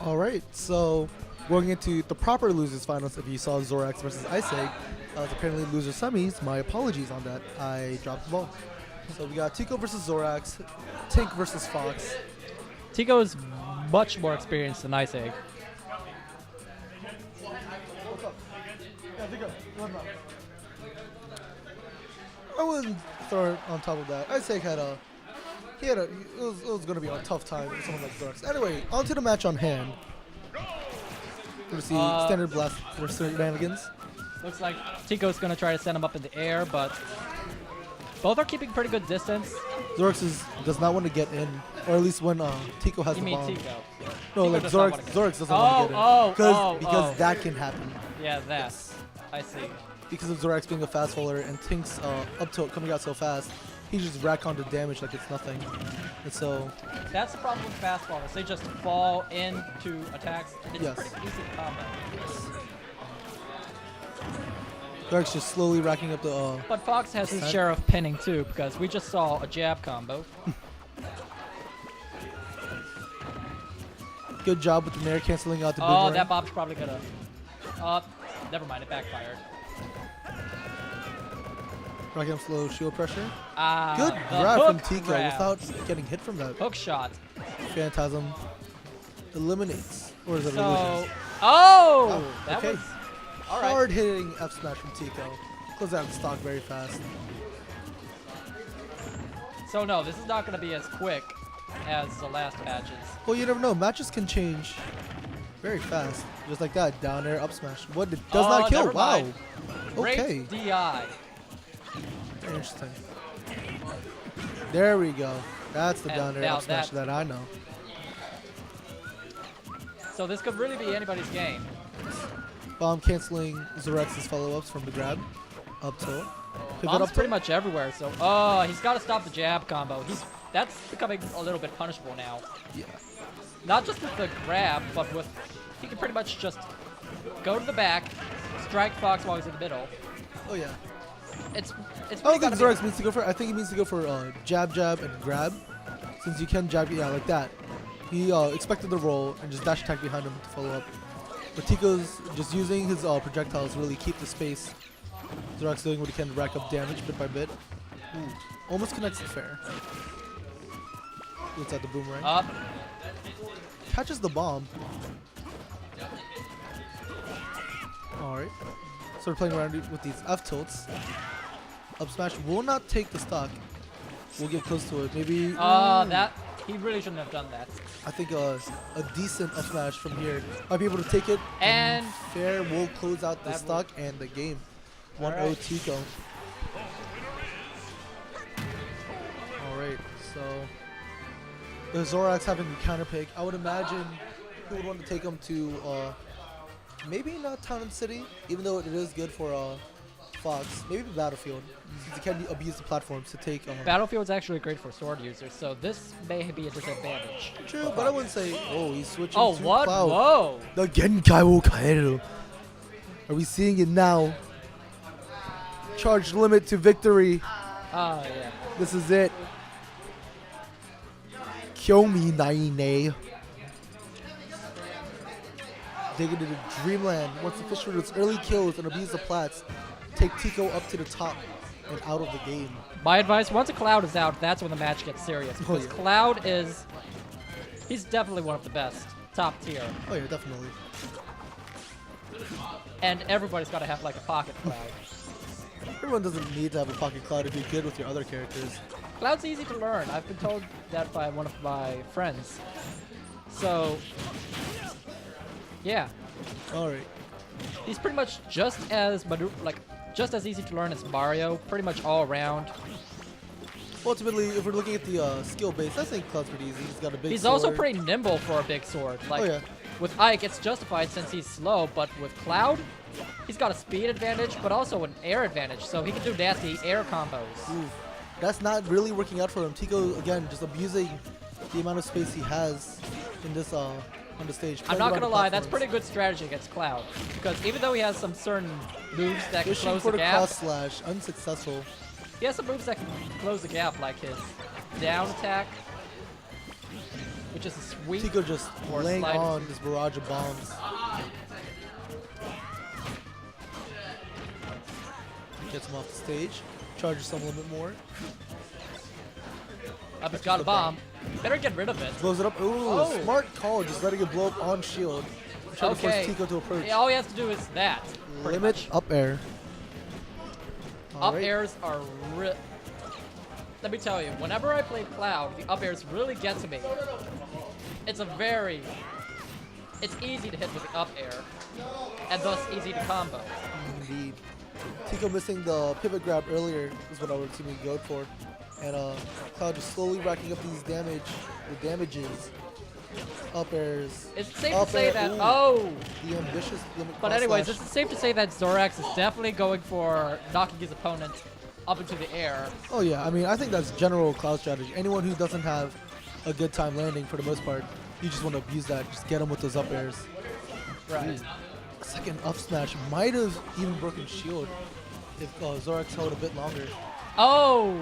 All right, so going into the proper losers finals, if you saw Xorax versus Ice Egg, was apparently loser semis. My apologies on that. I dropped the ball. So we got Tico versus Xorax, Tink versus Fox. Tico is much more experienced than Ice Egg. What's up? Yeah, Tico, what's up? I wouldn't throw it on top of that. Ice Egg had a, it was going to be a tough time with someone like Xorax. Anyway, on to the match on hand. We're see standard blast for shenanigans. Looks like Tico's going to try to send him up in the air, but both are keeping pretty good distance. Xorax does not want to get in, or at least when Tico has You the mean bomb. Tico? No, Tico like does not wanna Xorax get doesn't want to get in. Because oh. that can happen. Yeah, that's. I see. Because of Xorax being a fast faller and Tink's up tilt coming out so fast, he just rack onto damage like it's nothing. And so That's the problem with fast fallers. They just fall into attacks. And it's Yes. pretty easy to combo. Xorax just slowly racking up the But Fox has his percent. share of pinning too, because we just saw a jab combo. good job with the Nair canceling out the Oh, boomerang. that bob's probably gonna. Never mind, it backfired. Racking up slow shield pressure. Ah, Good the grab from hook Tico grab. without getting hit from that. Hook shot. Phantasm eliminates. Or is it So, illusions? oh, that okay. was all right. Hard hitting F smash from Tico. Close out the stock very fast. So no, this is not going to be as quick as the last matches. Well, you never know. Matches can change very fast. Just like that. Down air, up smash. What? It does not kill. Never Wow. mind. Okay. Great DI. Very interesting. There we go. That's the And down air, now up smash that- that I know. So this could really be anybody's game. Bomb canceling Xorax's follow-ups from the grab. Up tilt. Pivot Bomb's up pretty tilt. much everywhere. So, he's got to stop the jab combo. That's becoming a little bit punishable now. Yeah. Not just with the grab, but with he can pretty much just go to the back, strike Fox while he's in the middle. Oh, yeah. It's I really don't think gotta be- Xorax needs to go for. I think he needs to go for jab, jab, and grab. Since you can jab, yeah, like that. He expected the roll and just dash attack behind him to follow up. But Tico's just using his projectiles to really keep the space. Xorax doing what he can to rack up damage bit by bit. Ooh, almost connects it fair. Looks at the boomerang. Up. Catches the bomb. Alright. So we're playing around with these F tilts. Up smash will not take the stock. We'll get close to it. Maybe. That he really shouldn't have done that. I think a decent up smash from here might be able to take it. And fair will close out the that stock and the game. 1-0 Alright. Tico. Alright, so the Xorax having a counter pick. I would imagine he would want to take him to maybe not Town and City, even though it is good for Fox. Maybe Battlefield, since he can abuse the platforms to take. Battlefield's actually great for sword users, so this may be a disadvantage. True, but I wouldn't say. Oh, he's switching. Oh, to what? Cloud. Whoa! The Genkai wo Kaeru. Are we seeing it now? Charge limit to victory. Oh, yeah. This is it. Kyomi Naine. Digging into Dreamland. Wants to fish for its early kills and abuse the plats. Take Tico up to the top and out of the game. My advice, once a Cloud is out, that's when the match gets serious. Because yeah. Cloud he's definitely one of the best. Top tier. Oh yeah, definitely. And everybody's got to have like a pocket Cloud. Everyone doesn't need to have a pocket cloud if you're good with your other characters. Cloud's easy to learn. I've been told that by one of my friends. So, yeah. Alright. He's pretty much just as easy to learn as Mario, pretty much all around. Ultimately, if we're looking at the skill base, I think Cloud's pretty easy. He's got a big He's sword. also pretty nimble for a big sword. Like, Oh yeah. with Ike, it's justified since he's slow, but with Cloud, he's got a speed advantage, but also an air advantage, so he can do nasty air combos. Ooh, that's not really working out for him. Tico, again, just abusing the amount of space he has in this on the stage. I'm playing not around gonna the lie, that's platforms. pretty good strategy against Cloud, because even though he has some certain moves that can Wishing close for the the gap, cross slash, unsuccessful. he has some moves that can close the gap, like his down attack. which is a sweep. Tico just or laying slide. on this barrage of bombs. Gets him off the stage. Charges some a little bit more. Up, he's got a bomb. Better get rid of it. Blows it up. Ooh, Oh. smart call. Just letting it blow up on shield. Trying to force Okay. Tico to approach. Yeah, all he has to do is that. Pretty Limit much. up air. Up Alright. airs are let me tell you, whenever I play Cloud, the up airs really get to me. It's easy to hit with the up air, and thus easy to combo. Indeed. Tico missing the pivot grab earlier is what I would seem to go for. And Cloud just slowly racking up these damages. Up airs. It's safe Up to say air, that, ooh. oh! The ambitious limit But cross anyways, slash. it's safe to say that Xorax is definitely going for knocking his opponent up into the air. Oh yeah, I mean, I think that's general Cloud strategy. Anyone who doesn't have a good time landing for the most part, you just want to abuse that. Just get them with those up airs. Right. Second up smash might have even broken shield if Xorax held a bit longer. Oh!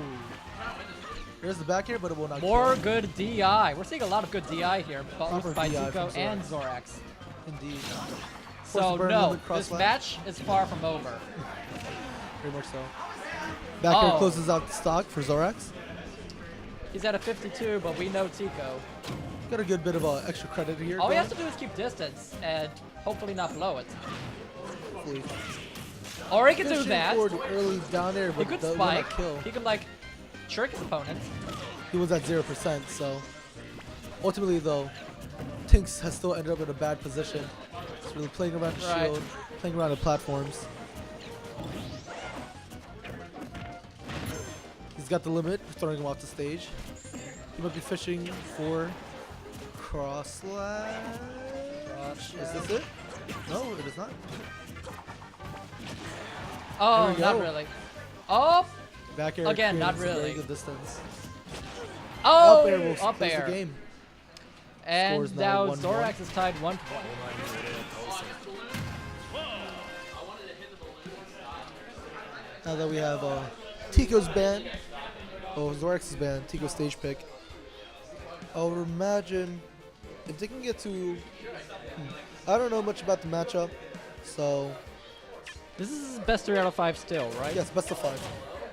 There's the back here, but it will not More kill. good DI. We're seeing a lot of good DI here, Proper both by DI Tico from and Xorax. Indeed. So burn no, limit cross this slash. match is far from over. Very much so. Back here Oh. closes out the stock for Xorax. He's at a 52, but we know Tico. Got a good bit of extra credit here. All he going. has to do is keep distance and hopefully not blow it. Hopefully. Or he can Good do shoot that. forward early down there, He but could that will not spike. kill. He could like trick his opponent. He was at 0%, so ultimately though, Tinks has still ended up in a bad position. He's really playing around the Right. shield, playing around the platforms. He's got the limit, throwing him off the stage. He might be fishing for cross slash. Is this it? No, it is not. Oh, There we not go. really. Oh, Back air Again, not creating some really. Very good distance. oh, Up air will up close air. the game. And Scores now now 1-1. Xorax is tied 1-1. Now that we have Tico's band, Xorax's band, Tico's stage pick, I would imagine if they can get to, I don't know much about the matchup, so This is best 3 out of 5 still, right? yes, best of 5.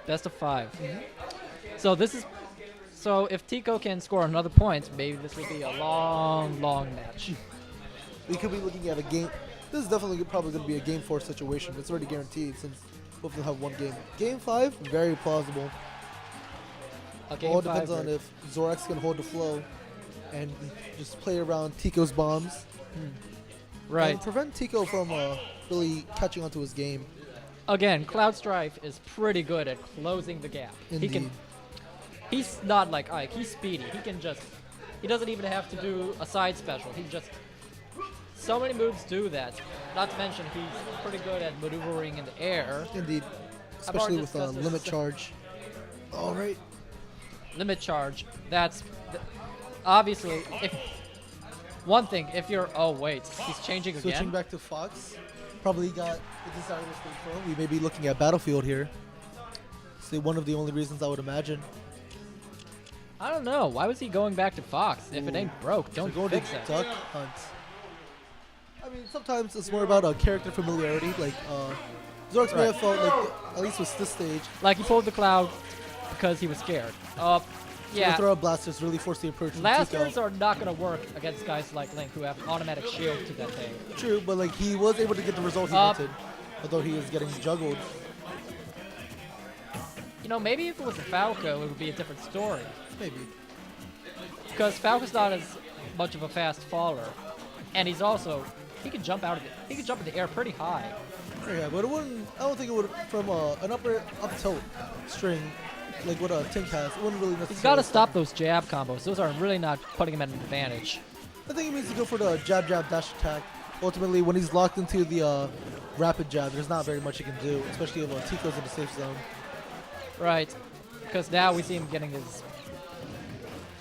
Best of 5. So if Tico can score another point, maybe this will be a long, long match. We could be looking at a game. This is definitely probably going to be a game 4 situation. It's already guaranteed since both will have one game. Game 5, very plausible. A game All 5 depends on if Xorax can hold the flow and just play around Tico's bombs. right. And prevent Tico from really catching onto his game. Again, Cloud Strife is pretty good at closing the gap. Indeed. He's not like Ike. He's speedy. He doesn't even have to do a side special. So many moves do that. Not to mention he's pretty good at maneuvering in the air. Indeed. I've already Especially with discussed this. limit charge. All right. Limit charge. Obviously, if you're, oh wait, he's changing again. Switching back to Fox. Probably got the desire to stay firm. We may be looking at Battlefield here. So one of the only reasons I would imagine. I don't know. Why was he going back to Fox? If it Ooh. ain't broke, don't So going fix to it. Duck Hunt. I mean, sometimes it's more about character familiarity. Like, Xorax may Right. have felt like, at least with this stage, Like he pulled the Cloud because he was scared. Yeah. throw out blasters really force the approach from Blasters Tico. are not going to work against guys like Link who have an automatic shield to that thing. True, but like he was able to get the result he Up. wanted, although he is getting juggled. You know, maybe if it was a Falco, it would be a different story. Maybe. Because Falco's not as much of a fast faller. And he can jump he can jump in the air pretty high. Yeah, but it wouldn't. I don't think it would from an up tilt string like what Tink has. It wouldn't really necessarily. He's got to stop those jab combos. Those are really not putting him at an advantage. I think he needs to go for the jab dash attack. Ultimately, when he's locked into the rapid jab, there's not very much he can do, especially if Tico's in the safe zone. Right. Because now we see him getting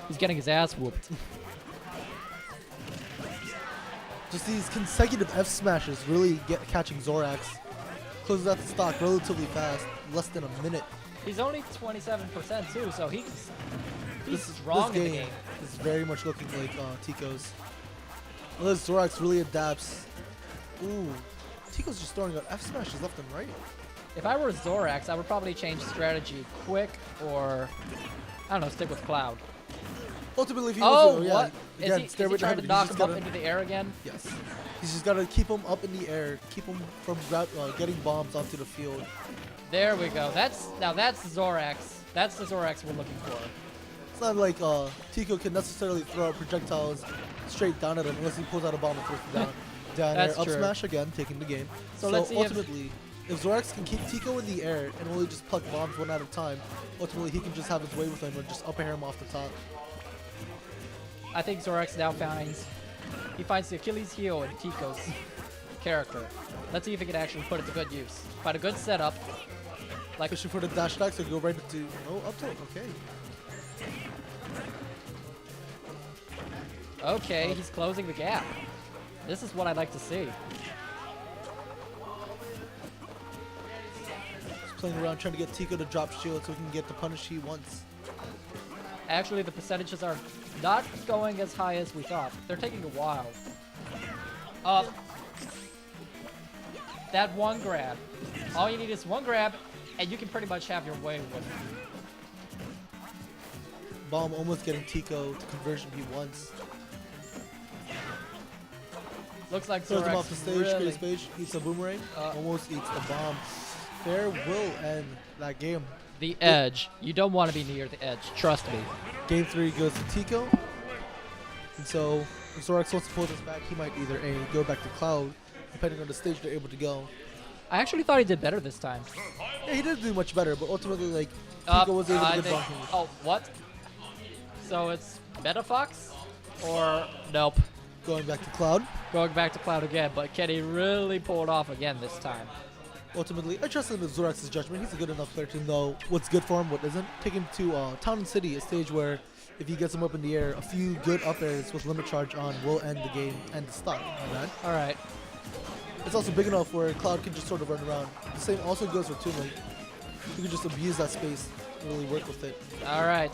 he's getting his ass whooped. Just these consecutive F smashes really catching Xorax. Closes out the stock relatively fast, less than a minute. He's only 27% too, so He's this strong in the game game. is very much looking like Tico's. Unless Xorax really adapts. Ooh, Tico's just throwing out F smashes left and right. If I were Xorax, I would probably change strategy quick or, I don't know, stick with Cloud. Ultimately, if he Oh, wants to, what? again, Is he trying to knock him up into the air again? Yes. He's just got to keep him up in the air, keep him from getting bombs onto the field. There we go. Now that's Xorax. That's the Xorax we're looking for. It's not like Tico can necessarily throw out projectiles straight down at him unless he pulls out a bomb and throws it down. Down That's air, up true. smash again, taking the game. So let's see if- ultimately, if Xorax can keep Tico in the air and only just pluck bombs one at a time, ultimately he can just have his way with him and just up air him off the top. I think Xorax now finds the Achilles heel in Tico's character. Let's see if he can actually put it to good use. Find a good setup. Like Especially for the dash attack, so go right into up tilt. Okay. Okay, he's closing the gap. This is what I'd like to see. Just playing around trying to get Tico to drop shield so he can get the punish he wants. Actually, the percentages are not going as high as we thought. They're taking a while. That one grab. All you need is one grab, and you can pretty much have your way with it. Bomb almost getting Tico the conversion he wants. Looks like Throws him Xorax off the stage, really, creates space, eats a boomerang, almost eats the bomb. Fair will end that game. the edge. You don't want to be near the edge. Trust me. Game 3 goes to Tico. And so, if Xorax wants to pull this back, he might either A, go back to Cloud, depending on the stage they're able to go. I actually thought he did better this time. Yeah, he did do much better, but ultimately, like, Tico was able to get blocking. Oh, what? So it's Meta Fox? Or nope. Going back to Cloud. Going back to Cloud again, but can he really pull it off again this time? Ultimately, I trust him in Xorax's judgment. He's a good enough player to know what's good for him, what isn't. Take him to Town and City, a stage where if he gets him up in the air, a few good up airs with limit charge on will end the game and the stock. My bad. Alright. It's also big enough where Cloud can just sort of run around. The same also goes for Toon. Like, you can just abuse that space and really work with it. Alright.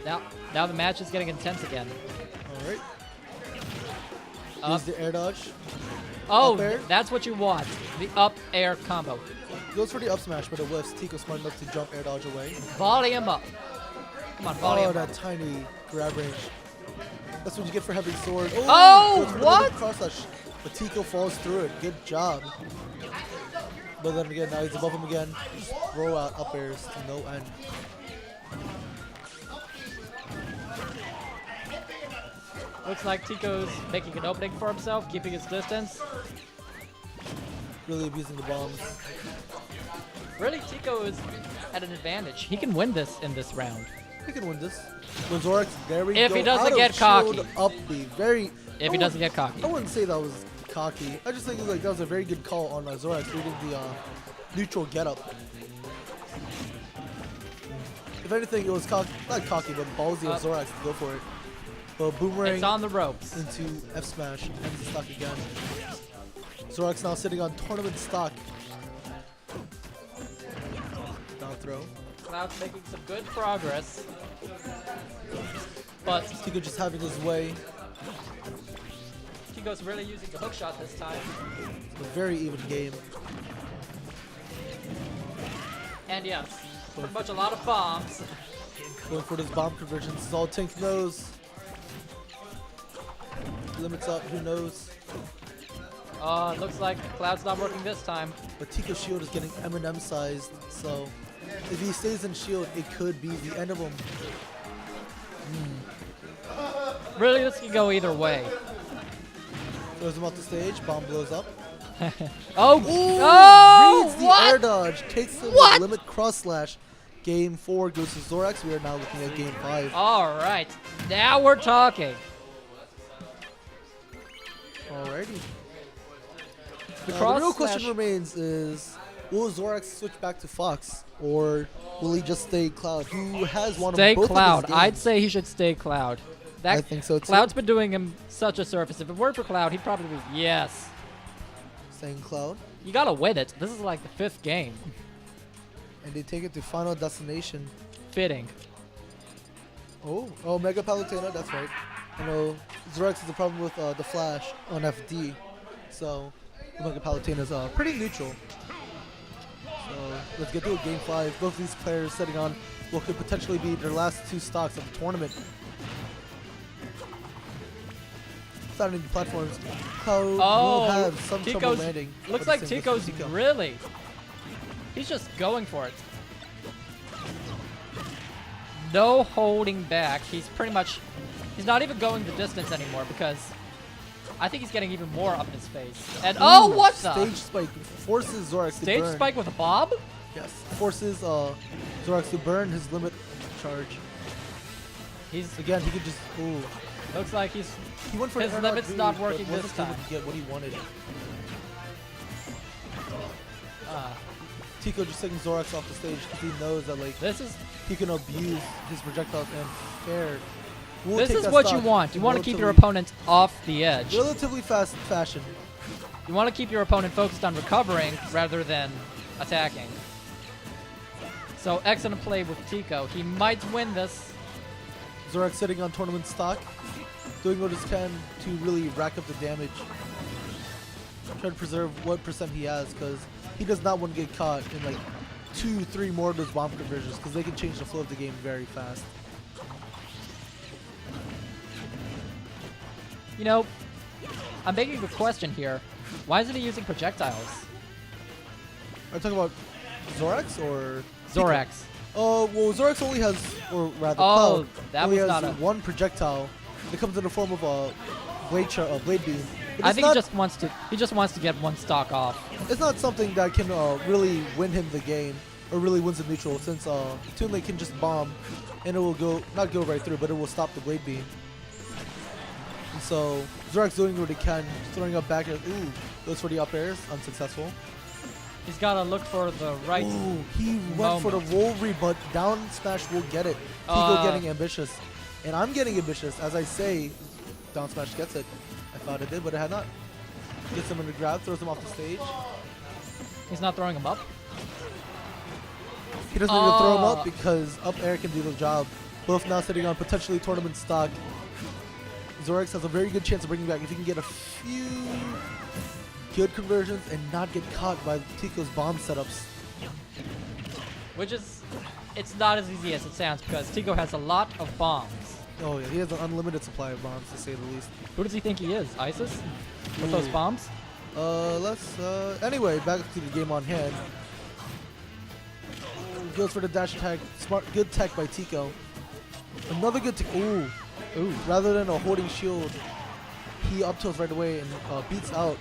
Now the match is getting intense again. Alright. Up. Here's the air dodge. Oh, Up air. that's what you want. The up air combo. Goes for the up smash, but it whiffs. Tico smart enough to jump air dodge away. Volley him up. Come on, volley Oh, him up. that tiny grab range. That's what you get for having sword. Oh, goes for the what? limit cross slash. But Tico falls through it. Good job. But then again, now he's above him again. Just throw out up airs to no end. Looks like Tico's making an opening for himself, keeping his distance. Really abusing the bombs. Really, Tico is at an advantage. He can win this in this round. He can win this. With Xorax, there we If go. he doesn't Out of get shield, cocky. Up B. Very. If he doesn't get cocky. I wouldn't say that was cocky. I just think like that was a very good call on Xorax reading the neutral getup. If anything, it was not cocky, but ballsy of Xorax to go for it. But boomerang It's on the ropes. into F smash and ends the stock again. Xorax now sitting on tournament stock. Down throw. Cloud's making some good progress. But Tico just having his way. Tico's really using the hook shot this time. It's a very even game. And yes, pretty much a lot of bombs. Going for this bomb conversion. This is all Tink knows. Limits up, who knows? Looks like Cloud's not working this time. But Tico's shield is getting M&M sized, so if he stays in shield, it could be the end of him. Really, this can go either way. Throws him off the stage, bomb blows up. Oh! Ooh, Oh! reads the What? air dodge, takes the What? limit cross slash. Game 4 goes to Xorax. We are now looking at game 5. All right, now we're talking. Alrighty. The The cross real question slash- remains is, will Xorax switch back to Fox, or will he just stay Cloud, who has won Stay both Cloud. of his I'd games? say he should stay Cloud. I think so too. Cloud's been doing him such a service. If it weren't for Cloud, he'd probably be yes. Staying Cloud. You gotta win it. This is like the 5th game. And they take it to Final Destination. Fitting. Oh, Mega Palutena, that's right. I know Xorax has a problem with the flash on FD, so Mega Palutena is pretty neutral. So let's get to a game 5. Both of these players setting on what could potentially be their last 2 stocks of the tournament. Starting the platforms, Cloud will have some trouble Tico's landing. looks but like the same Tico's goes for Tico. really. He's just going for it. No holding back. He's pretty much. He's not even going the distance anymore because I think he's getting even more up in his face. And oh, what the? Stage spike forces Xorax to Stage burn. spike with a bomb? Yes, forces Xorax to burn his limit charge. He's Again, he could just. Ooh. looks like he's. He went for His an limit's RRB, not but working this wasn't able time. to get what he wanted. Uh, Tico just taking Xorax off the stage because he knows that like this is he can abuse his projectiles and fair. Will this take is that what stock you want. You in want to keep your relatively- opponent off the edge. relatively fast fashion. You want to keep your opponent focused on recovering rather than attacking. So excellent play with Tico. He might win this. Xorax sitting on tournament stock, doing what he can to really rack up the damage. Try to preserve what percent he has because he does not want to get caught in like 2-3 more of those bomb conversions because they can change the flow of the game very fast. You know, I'm making a question here. Why isn't he using projectiles? Are you talking about Xorax or Tico? Xorax. Oh, well, Xorax only has, or rather, Oh, Cloud that only was has not a- one projectile. It comes in the form of a blade beam. But I it's think not, he just wants to get one stock off. it's not something that can really win him the game or really wins the neutral since Toon can just bomb and it will not go right through, but it will stop the blade beam. And so Xorax doing what he can, throwing up back air. Ooh, goes for the up airs, unsuccessful. He's got to look for the right. Ooh, he went for the roll read, but down smash will get it. Tico getting ambitious. And I'm getting ambitious. As I say, down smash gets it. I thought it did, but it had not. Gets him in the grab, throws him off the stage. He's not throwing him up. He doesn't need to throw him up because up air can do the job. Both now sitting on potentially tournament stock. Xorax has a very good chance of bringing back if he can get a few good conversions and not get caught by Tico's bomb setups. Which is, it's not as easy as it sounds because Tico has a lot of bombs. Oh yeah, he has an unlimited supply of bombs to say the least. Who does he think he is? ISIS? With those Ooh. bombs? Anyway, back to the game on hand. Goes for the dash attack. Smart, good tech by Tico. Another good tech. Ooh. Rather than a holding shield, he up tilts right away and beats out.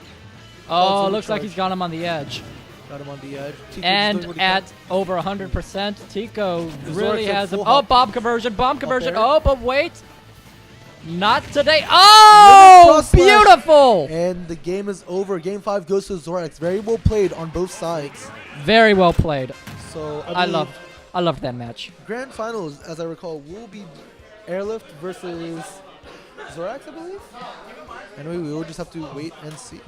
Oh, Cloud's looks like charge. he's got him on the edge. Got him on the edge. Tico just doing And what he at can. over 100%, Tico Xorax really at has him. full Oh, hop. bomb conversion, bomb conversion. air. Oh, but wait. Not today. Oh, cross slash. beautiful. And the game is over. Game 5 goes to Xorax. Very well played on both sides. Very well played. So I believe loved that match. Grand finals, as I recall, will be Airlift versus Xorax, I believe. Anyway, we will just have to wait and see.